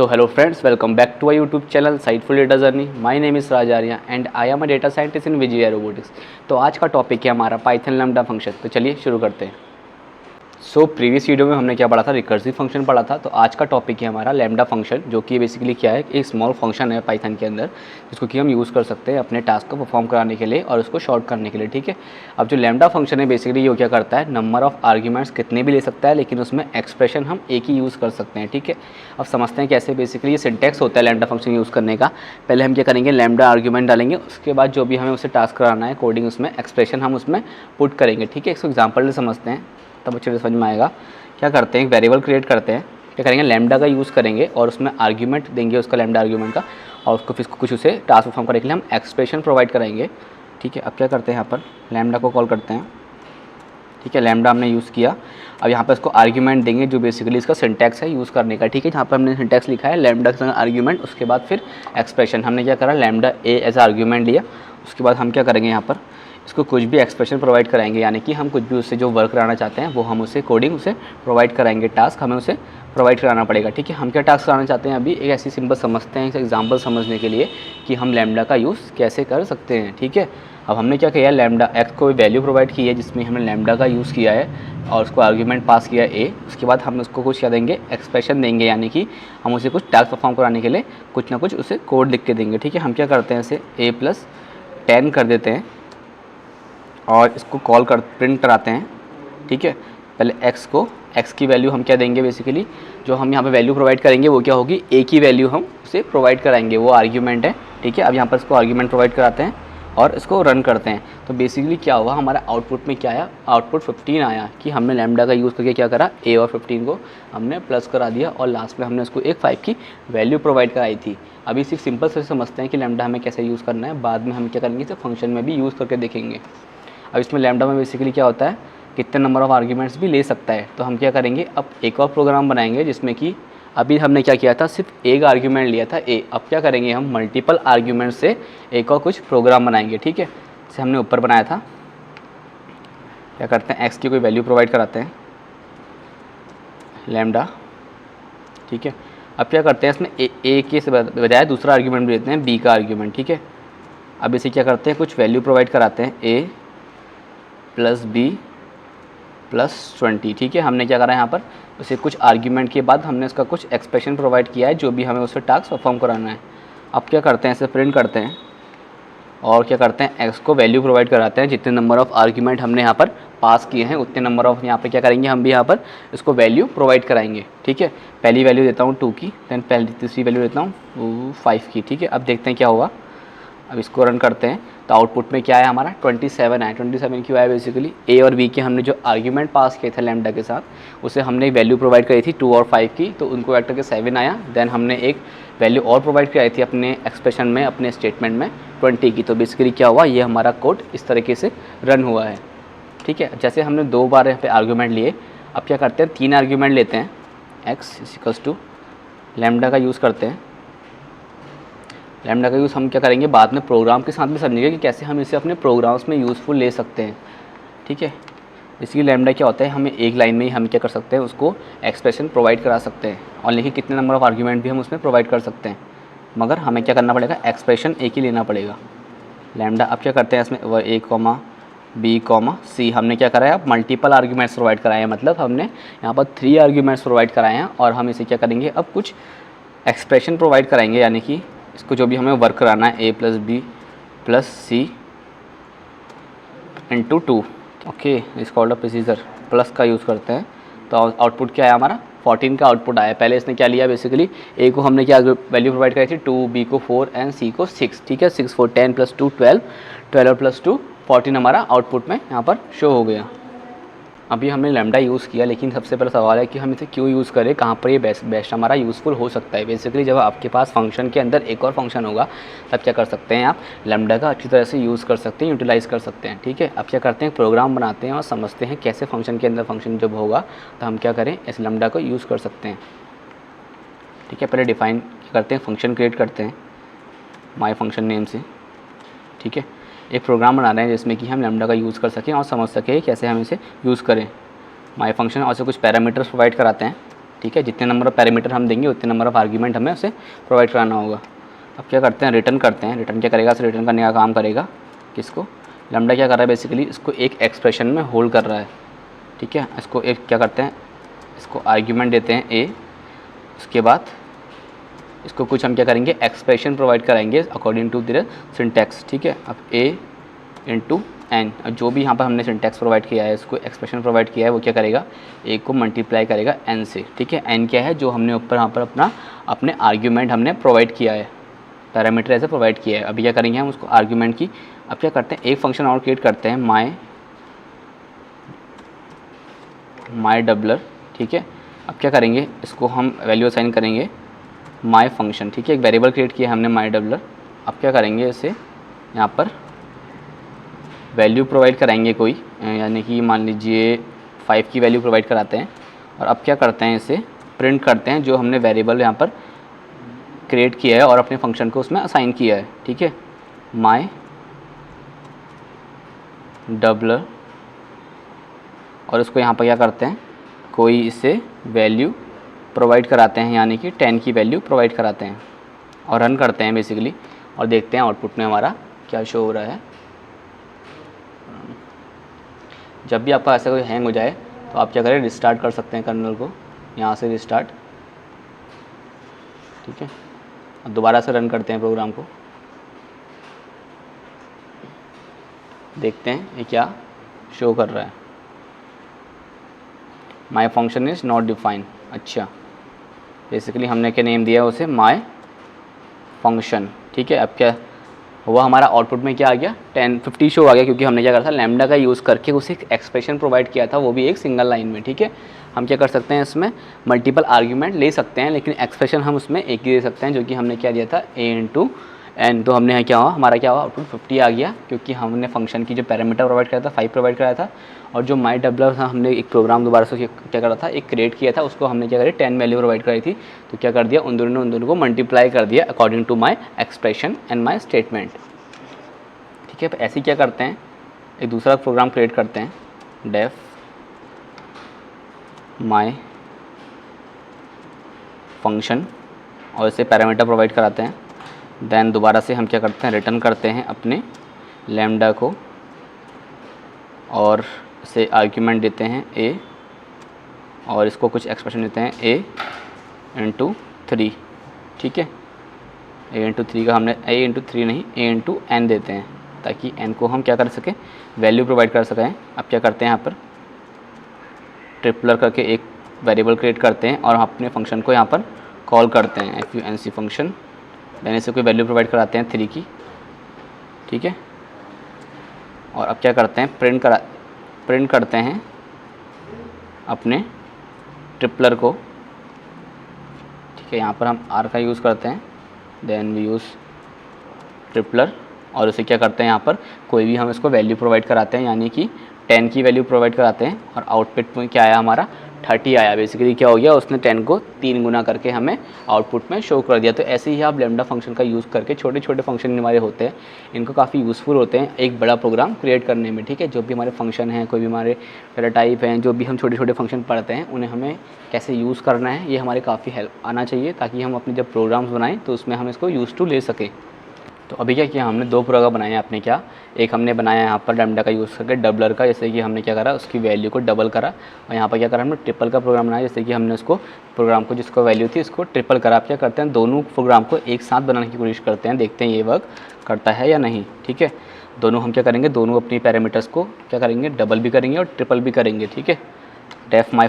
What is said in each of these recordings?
So hello friends, welcome back to our YouTube channel Sightful Data Journey. My name is Raj Arya and I am a data scientist in VGI Robotics. तो आज का topic है हमारा Python lambda function. तो चलिए शुरू करते हैं। प्रीवियस वीडियो में हमने क्या पढ़ा था, रिकर्सिव फंक्शन पढ़ा था। तो आज का टॉपिक है हमारा लैम्डा फंक्शन, जो कि बेसिकली क्या है, एक स्मॉल फंक्शन है पाइथन के अंदर, जिसको कि हम यूज़ कर सकते हैं अपने टास्क को परफॉर्म कराने के लिए और उसको शॉर्ट करने के लिए। ठीक है, अब जो लैम्डा फंक्शन है बेसिकली ये क्या करता है, नंबर ऑफ आर्ग्यूमेंट्स कितने भी ले सकता है, लेकिन उसमें एक्सप्रेशन हम एक ही यूज़ कर सकते हैं। ठीक है, अब समझते हैं कैसे बेसिकली ये सिंटैक्स होता है लैम्डा फंक्शन यूज़ करने का। पहले हम क्या करेंगे, लैम्डा आर्ग्यूमेंट डालेंगे, उसके बाद जो भी हमें उसे टास्क कराना है कोडिंग, उसमें एक्सप्रेशन हम उसमें पुट करेंगे। ठीक है, इसको एग्जाम्पल से समझते हैं तब अच्छे से समझ में आएगा। क्या करते हैं, एक वेरिएबल क्रिएट करते हैं, क्या करेंगे, लैम्डा का यूज़ करेंगे और उसमें आर्ग्यूमेंट देंगे उसका, लैम्डा आर्ग्यूमेंट का, और उसको फिर कुछ उसे टास्क परफॉर्म करने के लिए हम एक्सप्रेशन प्रोवाइड कराएंगे। ठीक है, अब क्या करते हैं, यहाँ पर लैम्डा को कॉल करते हैं। ठीक है, लैम्डा हमने यूज़ किया। अब यहाँ पर इसको आर्ग्यूमेंट देंगे जो बेसिकली इसका सिंटैक्स है यूज़ करने का। ठीक है, यहाँ पर हमने सिंटैक्स लिखा है लैम्डा का आर्ग्यूमेंट, उसके बाद फिर एक्सप्रेशन। हमने क्या करा, लैम्डा ए एज आर्ग्यूमेंट लिया, उसके बाद हम क्या करेंगे, यहाँ पर इसको कुछ भी एक्सप्रेशन प्रोवाइड कराएंगे, यानी कि हम कुछ भी उससे जो वर्क कराना चाहते हैं वो हम उसे कोडिंग उसे प्रोवाइड कराएंगे, टास्क हमें उसे प्रोवाइड कराना पड़ेगा। ठीक है, हम क्या टास्क कराना चाहते हैं, अभी एक ऐसी सिंपल समझते हैं, एक एग्जांपल समझने के लिए कि हम लैम्डा का यूज़ कैसे कर सकते हैं। ठीक है, अब हमने क्या किया, लैम्डा एक्स को वैल्यू प्रोवाइड की है जिसमें हमने लैम्डा का यूज़ किया है और उसको आर्ग्यूमेंट पास किया ए। उसके बाद हम उसको कुछ क्या देंगे, एक्सप्रेशन देंगे, यानी कि हम उसे कुछ टास्क परफॉर्म कराने के लिए कुछ ना कुछ उसे कोड लिख के देंगे। ठीक है, हम क्या करते हैं, इसे a+10 कर देते हैं और इसको कॉल कर प्रिंट कराते हैं। ठीक है, पहले x की वैल्यू हम क्या देंगे, बेसिकली जो हम यहाँ पे वैल्यू प्रोवाइड करेंगे वो क्या होगी, a की वैल्यू हम उसे प्रोवाइड कराएंगे, वो आर्ग्यूमेंट है। ठीक है, अब यहाँ पर इसको आर्ग्यूमेंट प्रोवाइड कराते हैं और इसको रन करते हैं। तो बेसिकली क्या हुआ, हमारा आउटपुट में क्या आया, आउटपुट 15 आया कि हमने लैम्डा का यूज़ करके क्या करा, a और 15 को हमने प्लस करा दिया और लास्ट में हमने उसको एक 5 की वैल्यू प्रोवाइड कराई थी। अभी सिर्फ सिंपल से समझते हैं कि लैम्डा हमें कैसे यूज़ करना है, बाद में हम क्या करेंगे, इसे फंक्शन में भी यूज़ करके देखेंगे। अब इसमें लैम्डा में बेसिकली क्या होता है, कितने नंबर ऑफ़ आर्ग्यूमेंट्स भी ले सकता है। तो हम क्या करेंगे, अब एक और प्रोग्राम बनाएंगे जिसमें कि अभी हमने क्या किया था, सिर्फ एक आर्ग्यूमेंट लिया था ए। अब क्या करेंगे, हम मल्टीपल आर्ग्यूमेंट से एक और कुछ प्रोग्राम बनाएंगे। ठीक है, जैसे हमने ऊपर बनाया था, क्या करते हैं, एक्स की कोई वैल्यू प्रोवाइड कराते हैं लैम्डा। ठीक है, अब क्या करते हैं, इसमें ए के से बजाय दूसरा आर्ग्यूमेंट भी देते हैं, बी का आर्ग्यूमेंट। ठीक है, अब इसे क्या करते हैं, कुछ वैल्यू प्रोवाइड कराते हैं a+b+20। ठीक है, हमने क्या करा है, यहाँ पर उसे कुछ आर्ग्यूमेंट के बाद हमने उसका कुछ एक्सप्रेशन प्रोवाइड किया है जो भी हमें उससे टास्क परफॉर्म कराना है। अब क्या करते हैं, इसे प्रिंट करते हैं और क्या करते हैं, x को वैल्यू प्रोवाइड कराते हैं, जितने नंबर ऑफ़ आर्ग्यूमेंट हमने यहाँ पर पास किए हैं उतने नंबर ऑफ़ यहाँ पर क्या करेंगे, हम भी यहाँ पर इसको वैल्यू प्रोवाइड कराएंगे। ठीक है, पहली वैल्यू देता हूँ 2 की, दैन पहली तीसरी वैल्यू देता हूँ 5 की। ठीक है, अब देखते हैं क्या हुआ। अब इसको रन करते हैं तो आउटपुट में क्या है, हमारा 27 आया। 27 क्यों आया, बेसिकली ए और बी के हमने जो आर्ग्यूमेंट पास किए थे लैम्डा के साथ, उसे हमने वैल्यू प्रोवाइड करी थी 2 और 5 की, तो उनको ऐड करके 7 आया। देन हमने एक वैल्यू और प्रोवाइड कराई थी अपने एक्सप्रेशन में, अपने स्टेटमेंट में 20 की। तो बेसिकली क्या हुआ, ये हमारा कोड इस तरीके से रन हुआ है। ठीक है, जैसे हमने 2 बार यहाँ पे आर्ग्यूमेंट लिए, अब क्या करते हैं, 3 आर्ग्यूमेंट लेते हैं, x लैम्डा का यूज़ करते हैं। लैम्डा का यूज़ हम क्या करेंगे, बाद में प्रोग्राम के साथ भी समझेंगे कि कैसे हम इसे अपने प्रोग्राम्स में यूज़फुल ले सकते हैं। ठीक है, इसलिए लैम्डा क्या होता है, हमें एक लाइन में ही हम क्या कर सकते हैं, उसको एक्सप्रेशन प्रोवाइड करा सकते हैं और लेकिन कितने नंबर ऑफ़ आर्ग्यूमेंट भी हम उसमें प्रोवाइड कर सकते हैं, मगर हमें क्या करना पड़ेगा, एक्सप्रेशन एक ही लेना पड़ेगा लैम्डा। अब क्या करते हैं, इसमें a,b,c हमने क्या कराया, मल्टीपल आर्ग्यूमेंट्स प्रोवाइड कराए हैं, मतलब हमने यहाँ पर 3 आर्ग्यूमेंट्स प्रोवाइड कराए हैं और हम इसे क्या करेंगे, अब कुछ एक्सप्रेशन प्रोवाइड कराएंगे, यानी कि इसको जो भी हमें वर्क कराना है a+b+c इंटू 2। ओके, इस कॉल्ड प्रोसीजर प्लस का यूज़ करते हैं। तो आउटपुट क्या आया, हमारा 14 का आउटपुट आया। पहले इसने क्या लिया, बेसिकली ए को हमने क्या वैल्यू प्रोवाइड कराई थी 2, बी को 4 एंड सी को 6। ठीक है, 6 4 10 + 2 12, 12 + 2 14 हमारा आउटपुट में यहाँ पर शो हो गया। अभी हमने लैम्डा यूज़ किया, लेकिन सबसे पहला सवाल है कि हम इसे क्यों यूज़ करें, कहाँ पर ये बेस्ट हमारा यूज़फुल हो सकता है। बेसिकली जब आपके पास फंक्शन के अंदर एक और फंक्शन होगा तब क्या कर सकते हैं, आप लैम्डा का अच्छी तरह से यूज़ कर सकते हैं, यूटिलाइज़ कर सकते हैं। ठीक है, अब क्या करते हैं, प्रोग्राम बनाते हैं और समझते हैं कैसे फंक्शन के अंदर फंक्शन जब होगा तो हम क्या करें, इस लैम्डा को यूज़ कर सकते हैं। ठीक है, पहले डिफ़ाइन करते हैं, फंक्शन क्रिएट करते हैं माई फंक्शन नेम से। ठीक है, एक प्रोग्राम बना रहे हैं जिसमें कि हम लैम्डा का यूज़ कर सकें और समझ सकें कैसे हम इसे यूज़ करें। माई फंक्शन और से कुछ पैरामीटर्स प्रोवाइड कराते हैं। ठीक है, जितने नंबर ऑफ पैरामीटर हम देंगे उतने नंबर ऑफ आर्ग्यूमेंट हमें उसे प्रोवाइड कराना होगा। अब क्या करते हैं, रिटर्न करते हैं। रिटर्न क्या करेगा, इसे रिटर्न करने का काम करेगा किसको, लैम्डा क्या कर रहा है बेसिकली, इसको एक एक्सप्रेशन में होल्ड कर रहा है। ठीक है, इसको एक क्या करते हैं, इसको आर्ग्यूमेंट देते हैं ए, उसके बाद इसको कुछ हम क्या करेंगे, एक्सप्रेशन प्रोवाइड कराएंगे अकॉर्डिंग टू देयर सिंटैक्स। ठीक है, अब ए इंटू एन, जो भी यहाँ पर हमने सिंटैक्स प्रोवाइड किया है, इसको एक्सप्रेशन प्रोवाइड किया है, वो क्या करेगा, ए को मल्टीप्लाई करेगा एन से। ठीक है, एन क्या है, जो हमने ऊपर यहाँ पर अपने आर्ग्यूमेंट हमने प्रोवाइड किया है, पैरामीटर ऐसे प्रोवाइड किया है। अभी क्या करेंगे हम उसको आर्ग्यूमेंट की, अब क्या करते हैं, एक फंक्शन और क्रिएट करते हैं, माई डबलर। ठीक है, अब क्या करेंगे, इसको हम वैल्यू असाइन करेंगे माई फंक्शन। ठीक है, एक वेरिएबल क्रिएट किया है हमने माई डबलर। अब क्या करेंगे, इसे यहाँ पर वैल्यू प्रोवाइड कराएंगे कोई, यानी कि मान लीजिए 5 की वैल्यू प्रोवाइड कराते हैं। और अब क्या करते हैं, इसे प्रिंट करते हैं जो हमने वेरिएबल यहाँ पर क्रिएट किया है और अपने फंक्शन को उसमें असाइन किया है। ठीक है, माई डबलर, और इसको यहाँ पर क्या करते हैं, कोई इसे वैल्यू प्रोवाइड कराते हैं, यानी कि 10 की वैल्यू प्रोवाइड कराते हैं और रन करते हैं बेसिकली, और देखते हैं आउटपुट में हमारा क्या शो हो रहा है। जब भी आपका ऐसा कोई हैंग हो जाए तो आप क्या करें, रिस्टार्ट कर सकते हैं कर्नल को, यहाँ से रिस्टार्ट। ठीक है, अब दोबारा से रन करते हैं प्रोग्राम को, देखते हैं ये क्या शो कर रहा है। माई फंक्शन इज़ नॉट डिफाइंड। अच्छा, बेसिकली हमने क्या नेम दिया है उसे, माई फंक्शन। ठीक है, अब क्या हुआ, हमारा आउटपुट में क्या आ गया, 50 शो आ गया, क्योंकि हमने क्या करा था, लैम्डा का यूज़ करके उसे एक एक्सप्रेशन प्रोवाइड किया था, वो भी एक सिंगल लाइन में। ठीक है, हम क्या कर सकते हैं, इसमें मल्टीपल आर्ग्यूमेंट ले सकते हैं, लेकिन एक्सप्रेशन हम उसमें एक ही दे सकते हैं, जो कि हमने क्या दिया था, ए इंटू एन। तो हमने क्या हुआ, हमारा क्या हुआ, आउटपुट 50 आ गया, क्योंकि हमने फंक्शन की जो पैरामीटर प्रोवाइड कराया था 5 प्रोवाइड कराया था, और जो माई डबलर था हमने एक प्रोग्राम दोबारा से क्या करा था, एक क्रिएट किया था, उसको हमने क्या करी, 10 वैल्यू प्रोवाइड कराई थी। तो क्या कर दिया, उन दोनों को मल्टीप्लाई कर दिया according to my expression and my statement. ठीक है, तो ऐसे क्या करते हैं, एक दूसरा प्रोग्राम क्रिएट करते हैं, डेफ माई फंक्शन, और इसे पैरामीटर प्रोवाइड कराते हैं। देन दोबारा से हम क्या करते हैं, रिटर्न करते हैं अपने लैम्डा को, और इसे आर्ग्यूमेंट देते हैं ए, और इसको कुछ एक्सप्रेशन देते हैं ए इंटू 3। ठीक है, ए इंटू 3 का हमने ए इंटू 3 नहीं, ए इंटू एन देते हैं, ताकि एन को हम क्या कर सकें, वैल्यू प्रोवाइड कर सकें। अब क्या करते हैं, यहाँ पर ट्रिपलर करके एक वेरिएबल क्रिएट करते हैं और हम अपने फंक्शन को यहाँ पर कॉल करते हैं, func फंक्शन। देन इसे कोई वैल्यू प्रोवाइड कराते हैं 3 की। ठीक है, और अब क्या करते हैं, प्रिंट करते हैं अपने ट्रिपलर को। ठीक है, यहाँ पर हम आर का यूज़ करते हैं, देन वी यूज़ ट्रिपलर, और उसे क्या करते हैं, यहाँ पर कोई भी हम इसको वैल्यू प्रोवाइड कराते हैं, यानी कि 10 की वैल्यू प्रोवाइड कराते हैं, और आउटपुट में क्या आया, हमारा 30 आया। बेसिकली क्या हो गया, उसने 10 को 3 गुना करके हमें आउटपुट में शो कर दिया। तो ऐसे ही आप लैम्डा फंक्शन का यूज़ करके छोटे छोटे फंक्शन हमारे होते हैं, इनको काफ़ी यूज़फुल होते हैं एक बड़ा प्रोग्राम क्रिएट करने में। ठीक है, जो भी हमारे फंक्शन हैं, कोई भी हमारे डेटा टाइप हैं, जो भी हम छोटे छोटे फंक्शन पढ़ते हैं, उन्हें हमें कैसे यूज़ करना है, ये हमारे काफ़ी हेल्प आना चाहिए, ताकि हम अपने जब प्रोग्राम्स बनाएं तो उसमें हम इसको यूज़ टू ले सकें। तो अभी क्या किया हमने, 2 प्रोग्राम बनाए हैं आपने। क्या, एक हमने बनाया यहाँ पर लैम्डा का यूज़ करके डबलर का, जैसे कि हमने क्या करा, उसकी वैल्यू को डबल करा, और यहाँ पर क्या करा, हमने ट्रिपल का प्रोग्राम बनाया, जैसे कि हमने उसको प्रोग्राम को जिसको वैल्यू थी इसको ट्रिपल करा। आप क्या करते हैं, दोनों प्रोग्राम को एक साथ बनाने की कोशिश करते हैं, देखते हैं ये वर्क करता है या नहीं। ठीक है, दोनों हम क्या करेंगे, दोनों अपनी पैरामीटर्स को क्या करेंगे, डबल भी करेंगे और ट्रिपल भी करेंगे। ठीक है, डेफ माई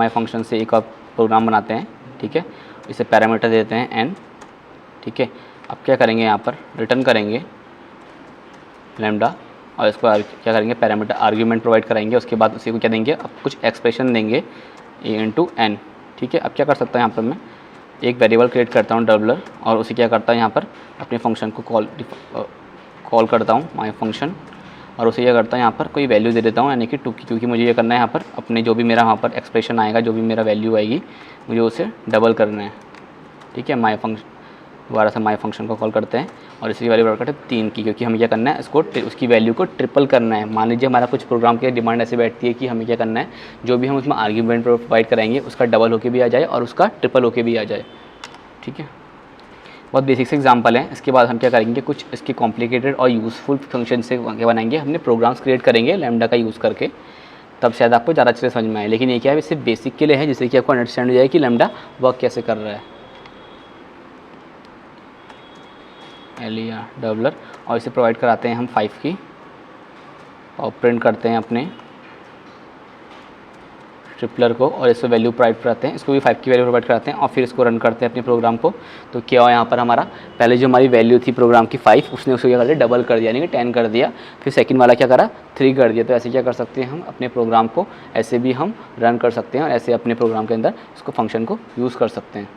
फंक्शन से एक और प्रोग्राम बनाते हैं। ठीक है, इसे पैरामीटर देते हैं एन। ठीक है, अब क्या करेंगे, यहाँ पर रिटर्न करेंगे लैम्डा, और इसको क्या करेंगे, पैरामीटर आर्ग्यूमेंट प्रोवाइड कराएंगे। उसके बाद उसी को क्या देंगे, अब कुछ एक्सप्रेशन देंगे ए इंटू एन। ठीक है, अब क्या कर सकता हूँ, यहाँ पर मैं एक वेरिएबल क्रिएट करता हूँ डबलर, और उसे क्या करता हूँ, यहाँ पर अपने फंक्शन को कॉल करता हूँ माई फंक्शन, और उसे क्या करता हूँ, यहाँ पर कोई वैल्यू दे देता हूँ, यानी कि 2 की, क्योंकि मुझे ये करना है यहाँ पर अपने जो भी मेरा वहाँ पर एक्सप्रेशन आएगा, जो भी मेरा वैल्यू आएगी, मुझे उसे डबल करना है। ठीक है, माई फंक्शन, दोबारा से माई फंक्शन को कॉल करते हैं, और इसकी वैल्यू प्रोवाइड करते हैं 3 की, क्योंकि हमें क्या करना है, इसको उसकी वैल्यू को ट्रिपल करना है। मान लीजिए हमारा कुछ प्रोग्राम की डिमांड ऐसे बैठती है कि हमें क्या करना है, जो भी हम उसमें आर्ग्यूमेंट प्रोवाइड कराएंगे उसका डबल होके भी आ जाए और उसका ट्रिपल होके भी आ जाए। ठीक है, बहुत बेसिक से एग्जांपल है। इसके बाद हम क्या करेंगे, कुछ इसके कॉम्प्लिकेटेड और यूज़फुल फंक्शन से बनाएंगे, हमने प्रोग्राम्स क्रिएट करेंगे लैम्डा का यूज़ करके, तब शायद आपको ज़्यादा अच्छे से समझ में आए। लेकिन ये क्या है, सिर्फ बेसिक के लिए है, जिससे कि आपको अंडरस्टैंड हो जाए कि लैम्डा वर्क कैसे कर रहा है। एलिया डबलर, और इसे प्रोवाइड कराते हैं हम 5 की, और प्रिंट करते हैं अपने ट्रिपलर को, और इसको वैल्यू प्रोवाइड कराते हैं, इसको भी 5 की वैल्यू प्रोवाइड कराते हैं, और फिर इसको रन करते हैं अपने प्रोग्राम को। तो क्या हुआ यहाँ पर, हमारा पहले जो हमारी वैल्यू थी प्रोग्राम की 5, उसने उसको क्या कर दिया, डबल कर दिया, यानी कि 10 कर दिया। फिर सेकंड वाला क्या करा, 3 कर दिया। तो ऐसे क्या कर सकते हैं हम अपने प्रोग्राम को, ऐसे भी हम रन कर सकते हैं और ऐसे अपने प्रोग्राम के अंदर इसको फंक्शन को यूज़ कर सकते हैं।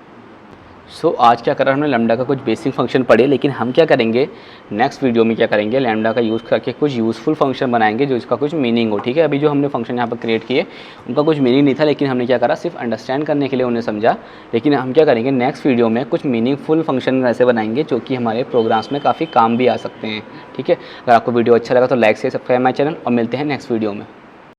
आज क्या करा, हमने लैम्डा का कुछ बेसिक फंक्शन पढ़े, लेकिन हम क्या करेंगे नेक्स्ट वीडियो में, क्या करेंगे, लैम्डा का यूज़ करके कुछ यूज़फुल फंक्शन बनाएंगे जो इसका कुछ मीनिंग हो। ठीक है, अभी जो हमने फंक्शन यहाँ पर क्रिएट किए उनका कुछ मीनिंग नहीं था, लेकिन हमने क्या करा, सिर्फ अंडरस्टैंड करने के लिए उन्हें समझा। लेकिन हम क्या करेंगे नेक्स्ट वीडियो में, कुछ मीनिंगफुल फंक्शन ऐसे बनाएंगे जो कि हमारे प्रोग्राम्स में काफ़ी काम भी आ सकते हैं। ठीक है, अगर आपको वीडियो अच्छा लगा तो लाइक से सब्सक्राइब माई चैनल, और मिलते हैं नेक्स्ट वीडियो में।